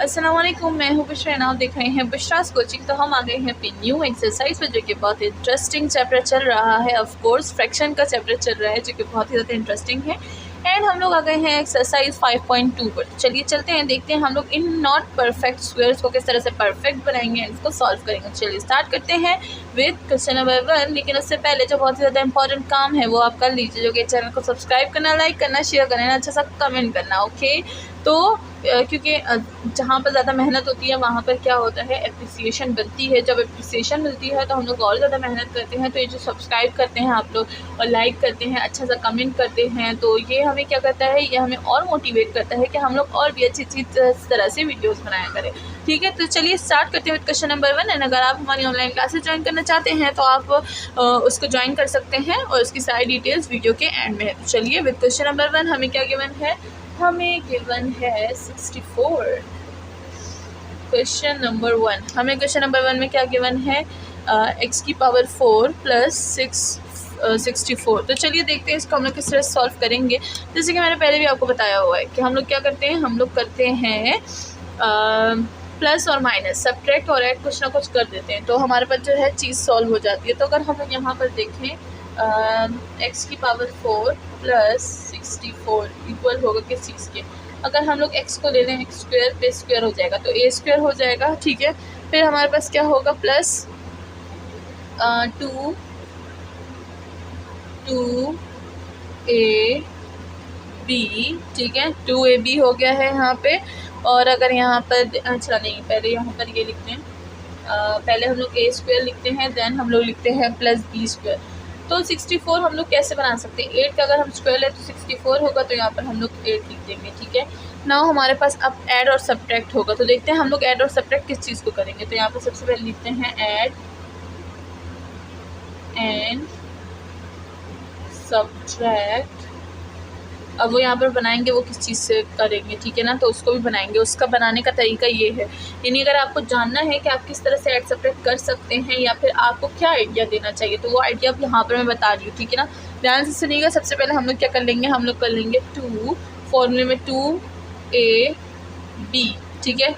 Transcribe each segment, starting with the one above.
अस्सलाम वालेकुम, मैं हूँ बुशरा, आप देख रहे हैं बुशरास कोचिंग। तो हम आ गए हैं अपनी न्यू एक्सरसाइज पर, जो कि बहुत इंटरेस्टिंग चैप्टर चल रहा है। ऑफ कोर्स फ्रैक्शन का चैप्टर चल रहा है, जो कि बहुत ही ज़्यादा इंटरेस्टिंग है। एंड हम लोग आ गए हैं एक्सरसाइज 5.2 पर। चलिए चलते हैं, देखते हैं हम लोग इन नॉट परफेक्ट स्क्वायर्स को किस तरह से परफेक्ट बनाएंगे एंड इसको सॉल्व करेंगे। चलिए स्टार्ट करते हैं विद क्वेश्चन नंबर 1। लेकिन उससे पहले जो बहुत ही ज़्यादा इंपॉर्टेंट काम है वो आप कर लीजिए, जो कि चैनल को सब्सक्राइब करना, लाइक करना, शेयर करना, अच्छा सा कमेंट करना। ओके, तो क्योंकि जहाँ पर ज़्यादा मेहनत होती है वहाँ पर क्या होता है, एप्रिसिएशन बनती है। जब एप्रिसिएशन मिलती है तो हम लोग और ज़्यादा मेहनत करते हैं। तो ये जो सब्सक्राइब करते हैं आप लोग और लाइक करते हैं, अच्छा सा कमेंट करते हैं, तो ये हमें क्या करता है, ये हमें और मोटिवेट करता है कि हम लोग और भी अच्छी अच्छी तरह से वीडियोज़ बनाया करें। ठीक है, तो चलिए स्टार्ट करते हैं क्वेश्चन नंबर 1। एंड अगर आप हमारी ऑनलाइन क्लासेस ज्वाइन करना चाहते हैं तो आप उसको ज्वाइन कर सकते हैं और उसकी सारी डिटेल्स वीडियो के एंड में है। तो चलिए विद क्वेश्चन नंबर 1 हमें क्या गिवन है, हमें गिवन है 64। क्वेश्चन नंबर 1 हमें क्वेश्चन नंबर 1 में क्या गिवन है, x की पावर 4 प्लस 64। तो चलिए देखते हैं इसको हम लोग किस तरह सॉल्व करेंगे। जैसे कि मैंने पहले भी आपको बताया हुआ है कि हम लोग क्या करते हैं, हम लोग करते हैं प्लस और माइनस, सब्ट्रैक्ट और ऐड कुछ ना कुछ कर देते हैं, तो हमारे पास जो है चीज़ सॉल्व हो जाती है। तो अगर हम यहाँ पर देखें x की पावर 4 प्लस 64 इक्वल होगा किस चीज़ के, अगर हम लोग x को ले लें x स्क्वायर पे स्क्वायर हो जाएगा तो a स्क्वायर हो जाएगा। ठीक है, फिर हमारे पास क्या होगा, प्लस 2ab। ठीक है, 2ab हो गया है यहाँ पे। और अगर यहाँ पर अच्छा नहीं, पहले यहाँ पर ये लिखते हैं, पहले हम लोग a स्क्वायर लिखते हैं, देन हम लोग लिखते हैं प्लस b स्क्वायर। तो 64 हम लोग कैसे बना सकते हैं, 8 का अगर हम स्क्वायर लें तो 64 होगा, तो यहाँ पर हम लोग 8 लिख देंगे। ठीक है, नाउ हमारे पास अब ऐड और सब्ट्रैक्ट होगा। तो देखते हैं हम लोग ऐड और सब्ट्रैक्ट किस चीज़ को करेंगे। तो यहाँ पर सबसे पहले लिखते हैं ऐड एंड सब्ट्रैक्ट। अब वो यहाँ पर बनाएंगे, वो किस चीज़ से करेंगे, ठीक है ना, तो उसको भी बनाएंगे। उसका बनाने का तरीका ये है, यानी अगर आपको जानना है कि आप किस तरह से ऐड सब्ट्रैक्ट कर सकते हैं या फिर आपको क्या आइडिया देना चाहिए, तो वो आइडिया अब यहाँ पर मैं बता रही हूँ। ठीक है ना, ध्यान से सुनिएगा। सबसे पहले हम लोग क्या कर लेंगे, हम लोग कर लेंगे 2 फॉर्मूले में 2ab। ठीक है,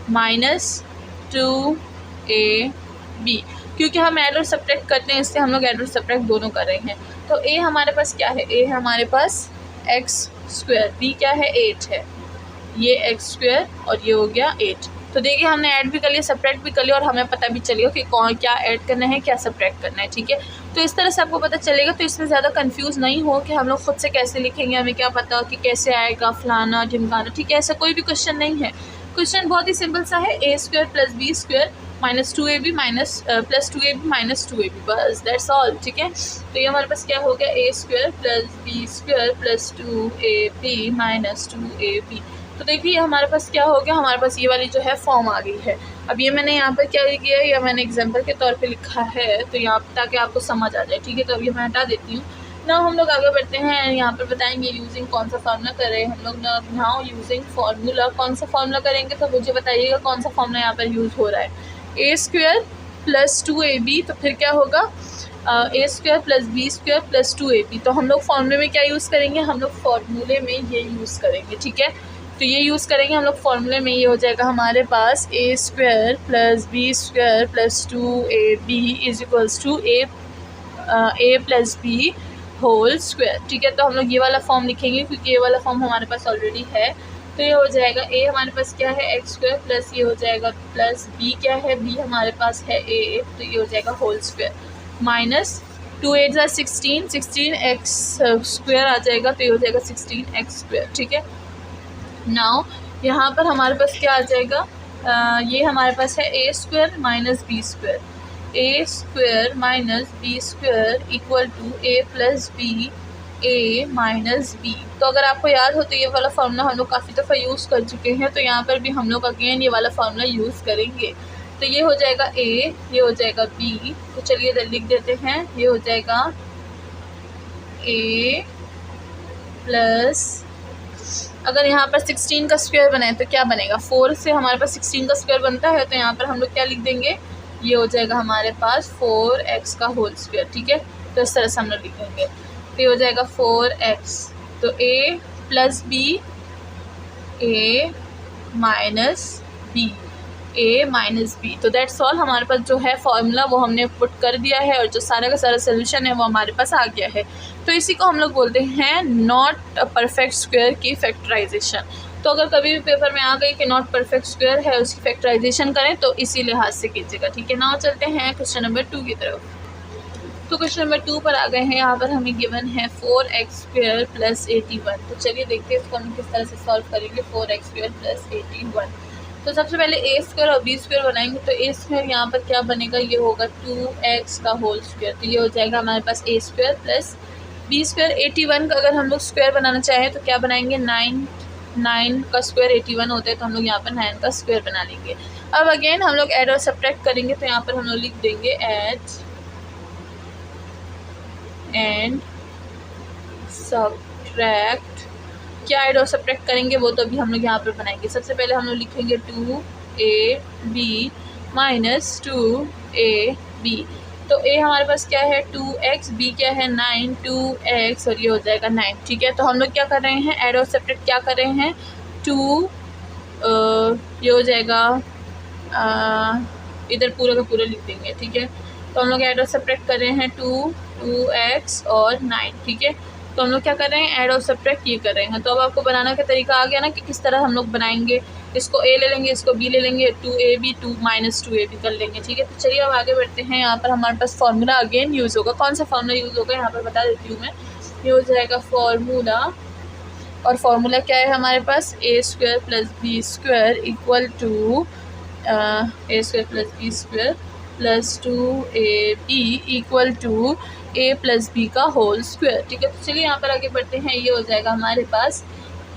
माइनस 2ab, क्योंकि हम ऐड और सब्ट्रैक्ट करते हैं, इससे हम लोग ऐड और सब्ट्रैक्ट दोनों कर रहे हैं। तो a हमारे पास क्या है, a हमारे पास x स्क्वायर, b क्या है 8 है, ये x स्क्वायर और ये हो गया 8। तो देखिए हमने ऐड भी कर लिया, सब्ट्रैक्ट भी कर लिया और हमें पता भी चलेगा कि कौन क्या ऐड करना है, क्या सब्ट्रैक्ट करना है। ठीक है, तो इस तरह से आपको पता चलेगा। तो इसमें ज़्यादा कंफ्यूज नहीं हो कि हम लोग खुद से कैसे लिखेंगे, हमें क्या पता कि कैसे आएगा फलाना ढिमकाना। ठीक है, ऐसा कोई भी क्वेश्चन नहीं है, क्वेश्चन बहुत ही सिंपल सा है, a square plus b square minus 2ab minus plus 2ab minus 2ab, बस दैट्स ऑल। ठीक है, तो ये हमारे पास क्या हो गया, a square plus b square plus 2ab minus 2ab। तो देखिए हमारे पास क्या हो गया, हमारे पास ये वाली जो है फॉर्म आ गई है। अब ये मैंने यहाँ पर क्या किया है, या मैंने एग्जाम्पल के तौर पे लिखा है, तो यहाँ ताकि आपको समझ आ जाए। ठीक है, तो अब ये मैं हटा देती हूँ ना। हम लोग आगे बढ़ते हैं, यहाँ पर बताएंगे यूजिंग कौन सा फार्मूला करें हम लोग ना। नाउ यूजिंग फार्मूला, कौन सा फार्मूला करेंगे, तो मुझे बताइएगा कौन सा फार्मूला यहाँ पर यूज़ हो रहा है। a स्क्वायर प्लस 2ab, तो फिर क्या होगा, a square plus b square plus 2ab। तो हम लोग फार्मूले में क्या यूज़ करेंगे, हम लोग फार्मूले में ये यूज़ करेंगे। ठीक है, तो ये यूज़ करेंगे हम लोग फार्मूले में, ये हो जाएगा हमारे पास a square plus b square plus 2ab is equals to a plus b whole square. ठीक है, तो हम लोग ये वाला फॉर्म लिखेंगे क्योंकि ये वाला फॉर्म हमारे पास ऑलरेडी है। तो ये हो जाएगा a हमारे पास क्या है, x स्क्वायर प्लस ये हो जाएगा प्लस b क्या है, b हमारे पास है a, तो ये हो जाएगा whole square minus 2 8 16, 16x square आ जाएगा, तो ये हो जाएगा 16x स्क्वायर। ठीक है, नाउ यहाँ पर हमारे पास क्या आ जाएगा, ये हमारे पास है a square minus b square, a square minus b square equal to a plus b a minus b। तो अगर आपको याद हो तो ये वाला फार्मूला हम लोग काफ़ी दफ़ा यूज़ कर चुके हैं, तो यहाँ पर भी हम लोग अगेन ये वाला फार्मूला यूज़ करेंगे। तो ये हो जाएगा a, ये हो जाएगा b, तो चलिए इधर लिख देते हैं, ये हो जाएगा a प्लस, अगर यहाँ पर 16 का स्क्वायर बनाए तो क्या बनेगा, 4 से हमारे पास 16 का स्क्वायर बनता है, तो यहाँ पर हम लोग क्या लिख देंगे, ये हो जाएगा हमारे पास 4x का होल स्क्वायर। ठीक है, तो इस तरह से हम लोग लिखेंगे, तो ये हो जाएगा 4x। तो a plus b, a minus B, A minus B. तो दैट्स ऑल, हमारे पास जो है फॉर्मूला वो हमने पुट कर दिया है और जो सारा का सारा सोल्यूशन है वो हमारे पास आ गया है। तो इसी को हम लोग बोलते हैं नॉट परफेक्ट स्क्वायर की फैक्टराइजेशन। तो अगर कभी भी पेपर में आ गई कि नॉट परफेक्ट स्क्वायर है, उसकी फैक्टराइजेशन करें तो इसी लिहाज से कीजिएगा, ठीक है। नाउ चलते हैं क्वेश्चन नंबर 2 की तरफ। तो क्वेश्चन नंबर 2 पर आ गए हैं। यहाँ पर हमें गिवन है 4x² + 81। तो चलिए देखते हैं इसको हम किस तरह से सॉल्व करेंगे। 4x² + 81। तो सबसे पहले a² और b² बनाएंगे। तो a² यहाँ पर क्या बनेगा, ये होगा 2x का होल स्क्वायर। तो ये हो जाएगा हमारे पास a² + b²। 81 का अगर हम लोग स्क्वायर बनाना चाहें तो क्या बनाएंगे, 9 का स्क्वायर 81 होता है, तो हम लोग यहाँ पर 9 का स्क्वायर बना लेंगे। अब अगेन हम लोग ऐड और सब्ट्रैक्ट करेंगे। तो यहाँ पर हम लोग लिख देंगे ऐड एंड सब्ट्रैक्ट। क्या ऐड और सब्ट्रैक्ट करेंगे वो तो अभी हम लोग यहाँ पर बनाएंगे। सबसे पहले हम लोग लिखेंगे 2ab - 2ab। तो a हमारे पास क्या है 2x, b क्या है 9, 2x और ये हो जाएगा 9, ठीक है। तो हम लोग क्या कर रहे हैं, ऐड और सब्ट्रैक्ट क्या कर रहे हैं, 2 ये हो जाएगा इधर पूरा का पूरा लिख देंगे, ठीक है। तो हम लोग ऐड और सब्ट्रैक्ट कर रहे हैं 2x और 9, ठीक है। तो हम लोग क्या कर रहे हैं, ऐड और सब्ट्रैक्ट ये कर रहे हैं। तो अब आपको बनाने का तरीका आ गया ना कि किस तरह हम लोग बनाएंगे। इसको a ले लेंगे, इसको b ले लेंगे, 2ab 2 - 2ab कर लेंगे, ठीक है। तो चलिए अब आगे बढ़ते हैं। यहाँ पर हमारे पास फार्मूला अगेन यूज़ होगा। कौन सा फार्मूला यूज़ होगा यहाँ पर बता देती हूँ मैं। ये हो जाएगा फार्मूला, और फार्मूला क्या है हमारे पास, a² + b² = a² + b² + 2ab = a + b का होल स्क्वायर, ठीक है। तो चलिए यहाँ पर आगे बढ़ते हैं। ये हो जाएगा हमारे पास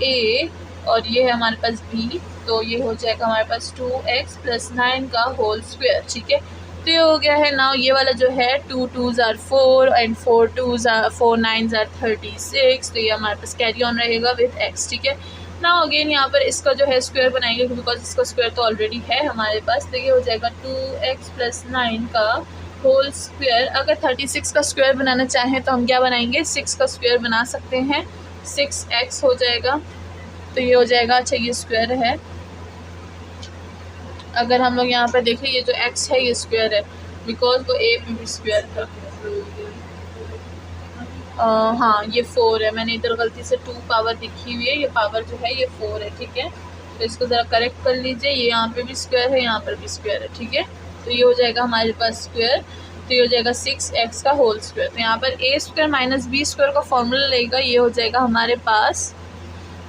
a और ये है हमारे पास b। तो ये हो जाएगा हमारे पास 2x + 9 का होल स्क्वायर, ठीक है। तो ये हो गया है। नाउ ये वाला जो है 2 2s are 4 and 4 9s are 36। तो ये हमारे पास कैरी ऑन रहेगा विथ x, ठीक है। नाउ अगेन यहाँ पर इसका जो है स्क्वायर बनाएंगे, बिकॉज इसका स्क्वायर तो ऑलरेडी है हमारे पास। तो ये हो जाएगा 2x + 9 का होल स्क्वायर। अगर 36 का स्क्वायर बनाना चाहें तो हम क्या बनाएंगे, 6 का स्क्वायर बना सकते हैं, 6x हो जाएगा। तो ये हो जाएगा, अच्छा ये स्क्वायर है। अगर हम लोग यहाँ पर देखें, ये जो x है ये स्क्वायर है, बिकॉज वो a भी स्क्वायर था। हाँ ये 4 है, मैंने इधर गलती से 2 पावर लिखी हुई है, ये पावर जो है ये 4 है, ठीक है। तो इसको ज़रा करेक्ट कर लीजिए। ये यहाँ पे भी स्क्वायर है, यहाँ पर भी स्क्वायर है, ठीक है। तो ये हो जाएगा हमारे पास स्क्वायर। तो ये हो जाएगा 6x का होल स्क्वायर। तो यहाँ पर a² - b² का फॉर्मूला लगेगा। ये हो जाएगा हमारे पास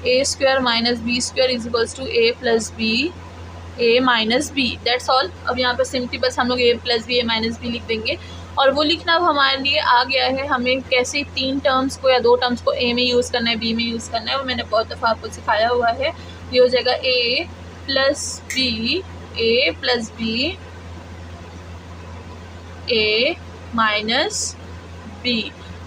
a² - b² = a + b a - b। That's all. अब यहाँ पर सिंपली बस हम लोग a + b a - b लिख देंगे। और वो लिखना अब हमारे लिए आ गया है। हमें कैसे 3 टर्म्स को या 2 टर्म्स को a में यूज़ करना है, b में यूज़ करना है, वो मैंने बहुत दफ़ा आपको सिखाया हुआ है। ये हो जाएगा a + b a - b।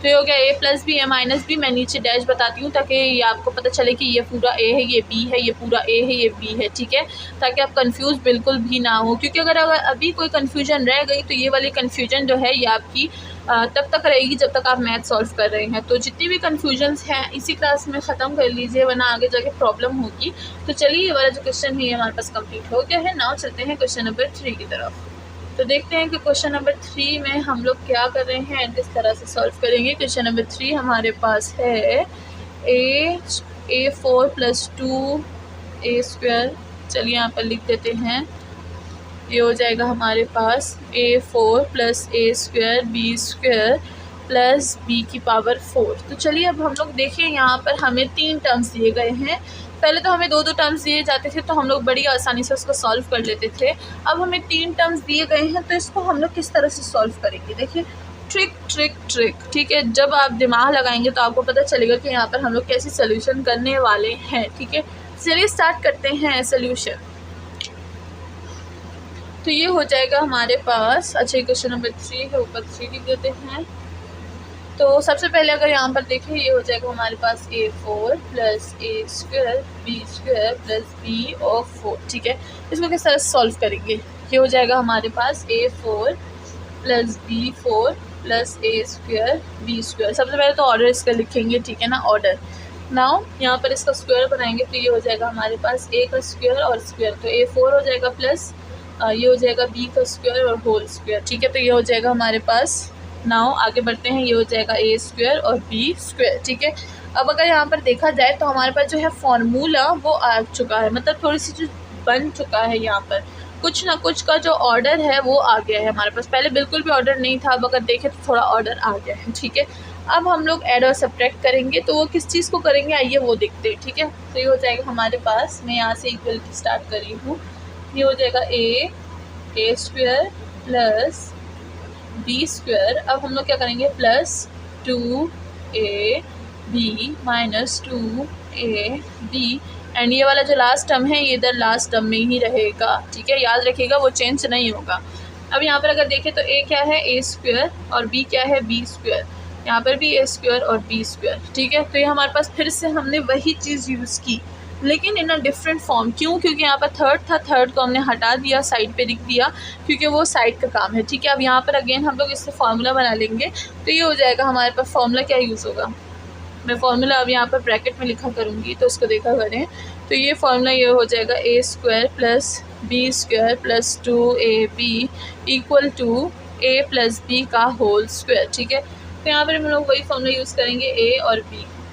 तो ये हो गया a + b a - b। मैं नीचे डैश बताती हूँ ताकि ये आपको पता चले कि ये पूरा a है, ये b है, ये पूरा a है, ये b है, ठीक है। ताकि आप कंफ्यूज बिल्कुल भी ना हो, क्योंकि अगर अभी कोई कंफ्यूजन रह गई तो ये वाली कंफ्यूजन जो है ये आपकी तब तक रहेगी जब तक आप मैथ सॉल्व कर रहे हैं। तो जितनी भी कन्फ्यूजन्स हैं इसी क्लास में ख़त्म कर लीजिए, वरना आगे जाके प्रॉब्लम होगी। तो चलिए ये वाला जो क्वेश्चन है ये हमारे पास कंप्लीट हो गया है। नाउ चलते हैं क्वेश्चन नंबर 3 की तरफ। तो देखते हैं कि क्वेश्चन नंबर 3 में हम लोग क्या कर रहे हैं एंड किस तरह से सॉल्व करेंगे। क्वेश्चन नंबर 3 हमारे पास है a4 + 2a²। चलिए यहाँ पर लिख देते हैं। ये हो जाएगा हमारे पास a4 + a² b² + b⁴। तो चलिए अब हम लोग देखिए, यहाँ पर हमें 3 टर्म्स दिए गए हैं। पहले तो हमें 2 टर्म्स दिए जाते थे तो हम लोग बड़ी आसानी से उसको सॉल्व कर लेते थे। अब हमें 3 टर्म्स दिए गए हैं, तो इसको हम लोग किस तरह से सॉल्व करेंगे। देखिए ट्रिक, ठीक है। जब आप दिमाग लगाएंगे तो आपको पता चलेगा कि यहाँ पर हम लोग कैसे सोल्यूशन करने वाले हैं, ठीक है। चलिए स्टार्ट करते हैं सोल्यूशन। तो ये हो जाएगा हमारे पास, अच्छा क्वेश्चन नंबर 3 है, ऊपर 3 लिख देते हैं। तो सबसे पहले अगर यहाँ पर देखें, ये हो जाएगा हमारे पास a4 + a² b² + b⁴, ठीक है। इसको किस तरह से सॉल्व करेंगे। ये हो जाएगा हमारे पास a4 + b4 + a² b²। सबसे पहले तो ऑर्डर इसका लिखेंगे, ठीक है ना, ऑर्डर नाउ यहाँ पर इसका स्क्वायर बनाएंगे तो ये हो जाएगा हमारे पास a का स्क्वायर और स्क्वायर, तो a 4 हो जाएगा प्लस ये हो जाएगा b का स्क्वायर और होल स्क्वायर, ठीक है। तो ये हो जाएगा हमारे पास। नाउ आगे बढ़ते हैं, ये हो जाएगा a स्क्वायर और b स्क्वायर, ठीक है। अब अगर यहाँ पर देखा जाए तो हमारे पास जो है फॉर्मूला वो आ चुका है, मतलब थोड़ी सी जो बन चुका है, यहाँ पर कुछ ना कुछ का जो ऑर्डर है वो आ गया है हमारे पास। पहले बिल्कुल भी ऑर्डर नहीं था, अब अगर देखें तो थोड़ा ऑर्डर आ गया है, ठीक है। अब हम लोग ऐड और सब्ट्रैक्ट करेंगे, तो वो किस चीज़ को करेंगे आइए वो देखते हैं, ठीक है। तो ये हो जाएगा हमारे पास, मैं यहाँ से इक्वलिटी स्टार्ट कर रही हूँ, ये हो जाएगा a square plus b square. अब हम लोग क्या करेंगे, plus 2ab minus 2ab, and ये वाला जो लास्ट टर्म है ये इधर लास्ट टर्म में ही रहेगा, ठीक है, याद रखिएगा वो चेंज नहीं होगा। अब यहाँ पर अगर देखें तो a क्या है, a स्क्वायर, और b क्या है, b स्क्वायर, यहाँ पर भी a स्क्वायर और b स्क्वायर, ठीक है। तो ये हमारे पास फिर से हमने वही चीज़ यूज़ की, लेकिन इन अ डिफरेंट फॉर्म। क्यों? क्योंकि यहाँ पर थर्ड था, थर्ड को हमने हटा दिया, साइड पे लिख दिया, क्योंकि वो साइड का काम है, ठीक है। अब यहाँ पर अगेन हम लोग इससे फार्मूला बना लेंगे, तो ये हो जाएगा हमारे पास। फार्मूला क्या यूज़ होगा, मैं फार्मूला अब यहाँ पर ब्रैकेट में लिखा करूँगी, तो इसको देखा करें। तो ये फार्मूला ये हो जाएगा a square plus b square plus 2ab equal to a plus b का होल स्क्वायर, ठीक है। तो यहाँ पर हम लोग वही फार्मूला यूज़ करेंगे a और b,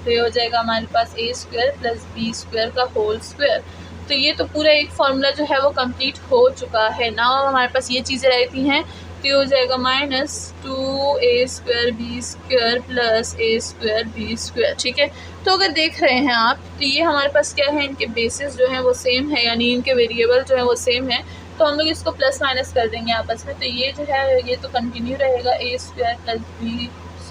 तो ये हो जाएगा हमारे पास a square plus b square का होल स्क्वायर। तो ये तो पूरा एक फार्मूला जो है वो कंप्लीट हो चुका है ना। हमारे पास ये चीज़ें रहती हैं, तो ये हो जाएगा minus 2a square b square plus a square b square, ठीक है। तो अगर देख रहे हैं आप, तो ये हमारे पास क्या है, इनके बेसिस जो हैं वो सेम है, यानी इनके वेरिएबल जो है वो सेम है, तो हम लोग इसको प्लस माइनस कर देंगे आपस में। तो ये जो है ये तो कंटिन्यू रहेगा, a स्क्वायर प्लस b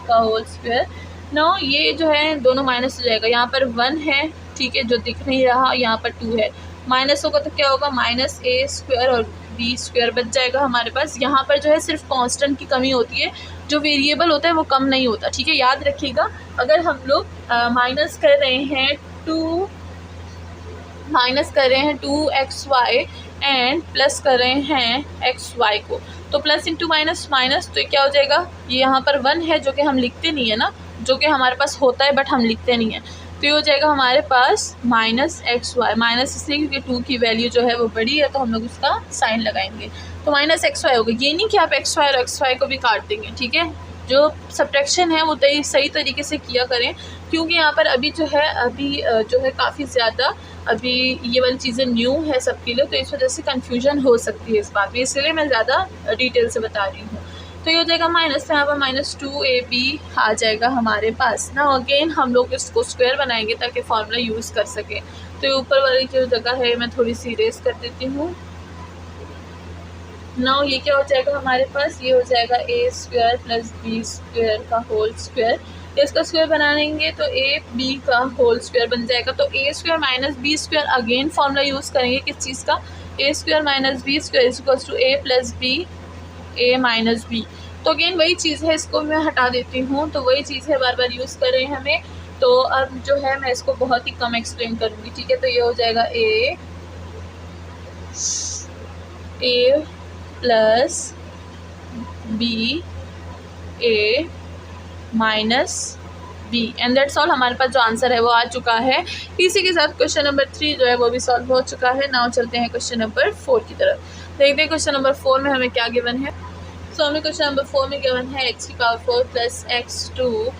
का होल स्क्वायर। ना ये जो है दोनों माइनस हो जाएगा, यहाँ पर 1 है, ठीक है, जो दिख नहीं रहा, यहाँ पर 2 है, माइनस होगा तो क्या होगा, माइनस a स्क्वायर और b स्क्वायर बच जाएगा हमारे पास। यहाँ पर जो है सिर्फ कांस्टेंट की कमी होती है, जो वेरिएबल होता है वो कम नहीं होता, ठीक है, याद रखिएगा। अगर हम लोग माइनस कर रहे हैं 2xy एंड प्लस कर रहे हैं xy को, तो प्लस इंटू माइनस माइनस, तो क्या हो जाएगा, ये यहाँ पर 1 है जो कि हम लिखते नहीं है ना, जो कि हमारे पास होता है बट हम लिखते नहीं है, तो ये हो जाएगा हमारे पास माइनस xy। माइनस इसलिए क्योंकि 2 की वैल्यू जो है वो बड़ी है, तो हम लोग उसका साइन लगाएंगे, तो माइनस xy होगा। ये नहीं कि आप xy और xy को भी काट देंगे, ठीक है। जो सब्ट्रैक्शन है वो सही तरीके से किया करें, क्योंकि यहाँ पर अभी जो है काफ़ी ज़्यादा अभी ये वाली चीज़ें न्यू है सबके लिए, तो इस वजह से कंफ्यूजन हो सकती है इस बात में, इसलिए मैं ज़्यादा डिटेल से बता रही हूँ। तो ये हो जाएगा माइनस, यहाँ पर माइनस 2ab आ जाएगा हमारे पास ना। अगेन हम लोग इसको स्क्वायर बनाएंगे ताकि फार्मूला यूज़ कर सकें। तो ये ऊपर वाली जो जगह है मैं थोड़ी सी इरेज कर देती हूँ ना। ये क्या हो जाएगा हमारे पास, ये हो जाएगा a square plus b square का होल स्क्वायर। इसका स्क्वायर बनाएंगे तो a b का होल स्क्वायर बन जाएगा, तो a square minus b square, again formula use करेंगे किस चीज़ का, a square minus b square is equals to a plus b a minus b। तो अगेन वही चीज़ है, इसको मैं हटा देती हूँ, तो वही चीज़ है बार बार यूज़ कर रहे हैं हमें। तो अब जो है मैं इसको बहुत ही कम एक्सप्लेन करूँगी, ठीक है। तो ये हो जाएगा a plus b a minus b, and that's all. हमारे पास जो आंसर है वो आ चुका है। इसी के साथ क्वेश्चन नंबर 3 जो है वो भी सॉल्व हो चुका है। नाउ चलते हैं क्वेश्चन नंबर 4 की तरफ, देखते हैं क्वेश्चन नंबर 4 में हमें क्या गिवन है। सो हमें क्वेश्चन नंबर 4 में गिवन है x की power 4 plus x2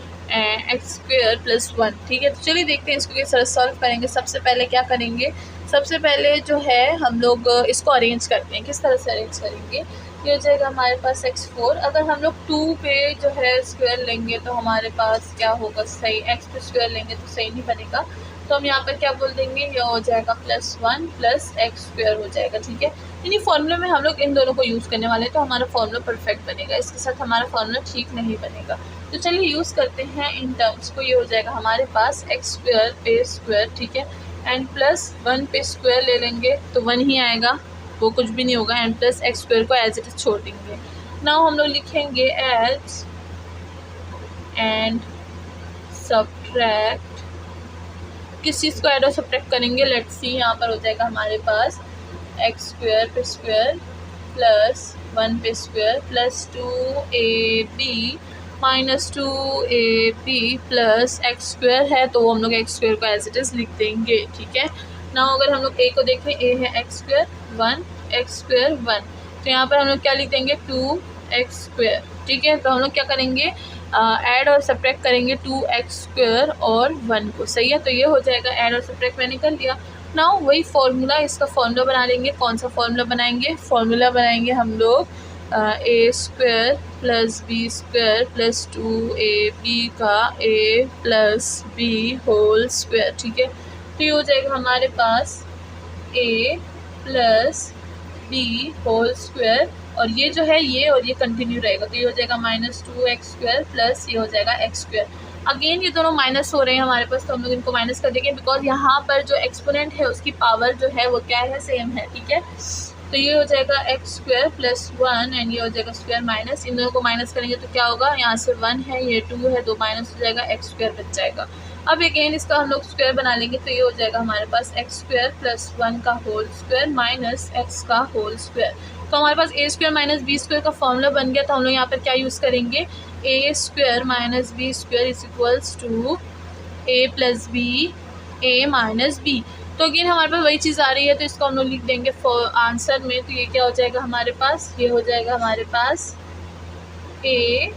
x square plus 1, ठीक है। तो चलिए देखते हैं इसको किस तरह सॉल्व करेंगे। सबसे पहले क्या करेंगे, सबसे पहले जो है हम लोग इसको अरेंज करते हैं। किस तरह से अरेंज करेंगे, ये हो जाएगा हमारे पास x4। अगर हम लोग 2 पे जो है स्क्वायर लेंगे तो हमारे पास क्या होगा, सही x पे स्क्वायर लेंगे तो सही नहीं बनेगा, तो हम यहाँ पर क्या बोल देंगे, ये हो जाएगा प्लस 1 प्लस एक्स स्क्वायर हो जाएगा, ठीक है। यानी फॉर्मूले में हम लोग इन दोनों को यूज़ करने वाले हैं, तो हमारा फॉर्मूला परफेक्ट बनेगा, इसके साथ हमारा फॉर्मूला ठीक नहीं बनेगा। तो चलिए यूज़ करते हैं इन टर्म्स को। ये हो जाएगा हमारे पास एक्स स्क्वायर पे स्क्वायर, ठीक है, एंड प्लस 1 पे स्क्वायर ले लेंगे तो 1 ही आएगा, वो कुछ भी नहीं होगा, एंड प्लस एक्स स्क्वायर को एज इट इज छोड़ देंगे। नाउ हम लोग लिखेंगे एज एंड सब्ट्रैक्ट, किस चीज़ को ऐड और सब्ट्रैक्ट करेंगे, लेट्स सी। यहाँ पर हो जाएगा हमारे पास एक्स स्क्वायर पे स्क्वायर प्लस 1 पे square plus 2ab -2ab plus x square है तो हम लोग एक्स स्क्वायर को एज इट इज़ लिख देंगे, ठीक है ना। अगर हम लोग a को देखें, a है एक्स स्क्वायर 1, एक्स स्क्वायर 1, तो यहाँ पर हम लोग क्या लिख देंगे 2x स्क्वायर, ठीक है। तो हम लोग क्या करेंगे, ऐड और सब्ट्रैक्ट करेंगे 2x स्क्वायर और 1 को, सही है। तो ये हो जाएगा, ऐड और सब्ट्रैक्ट मैंने कर लिया। नाउ वही फॉर्मूला, इसका फॉर्मूला बना लेंगे। कौन सा फॉर्मूला बनाएंगे, फॉर्मूला बनाएंगे हम लोग a square plus B square plus 2ab का a plus b whole square, ठीक है। तो ये हो जाएगा हमारे पास a plus b whole square, और ये जो है ये और ये कंटिन्यू रहेगा, तो ये हो जाएगा -2x स्क्वायर प्लस ये हो जाएगा x स्क्वायर। अगेन ये दोनों माइनस हो रहे हैं हमारे पास, तो हम लोग इनको माइनस कर देंगे, बिकॉज यहाँ पर जो एक्सपोनेंट है उसकी पावर जो है वो क्या है, सेम है, ठीक है। तो ये हो जाएगा एक्स स्क्वायर प्लस 1 एंड ये हो जाएगा स्क्वायर माइनस, इन दोनों को माइनस करेंगे तो क्या होगा, यहाँ से 1 है, ये 2 है, 2 माइनस हो जाएगा, एक्स स्क्वायर बच जाएगा। अब अगेन इसका हम लोग स्क्वायर बना लेंगे, तो ये हो जाएगा हमारे पास एक्स स्क्वायर प्लस 1 का होल स्क्वायर माइनस एक्स का होल स्क्वायर। तो हमारे पास a square minus B square का फॉर्मूला बन गया। तो हम लोग यहाँ पर क्या यूज़ करेंगे, a square minus B square is equals to a plus B a minus B. तो अगेन हमारे पास वही चीज़ आ रही है, तो इसको हम लोग लिख देंगे आंसर में। तो ये क्या हो जाएगा हमारे पास, ये हो जाएगा हमारे पास a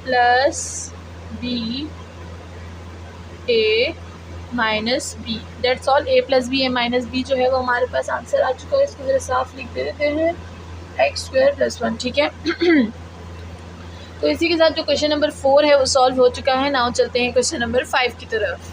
plus B a minus B, that's all. a plus B a minus B जो है वो हमारे पास आंसर आ चुका है। इसको जरा साफ लिख देते हैं, एक्स स्क्वायर प्लस 1, ठीक है। तो इसी के साथ जो क्वेश्चन नंबर 4 है वो सॉल्व हो चुका है। नाउ चलते हैं क्वेश्चन नंबर 5 की तरफ।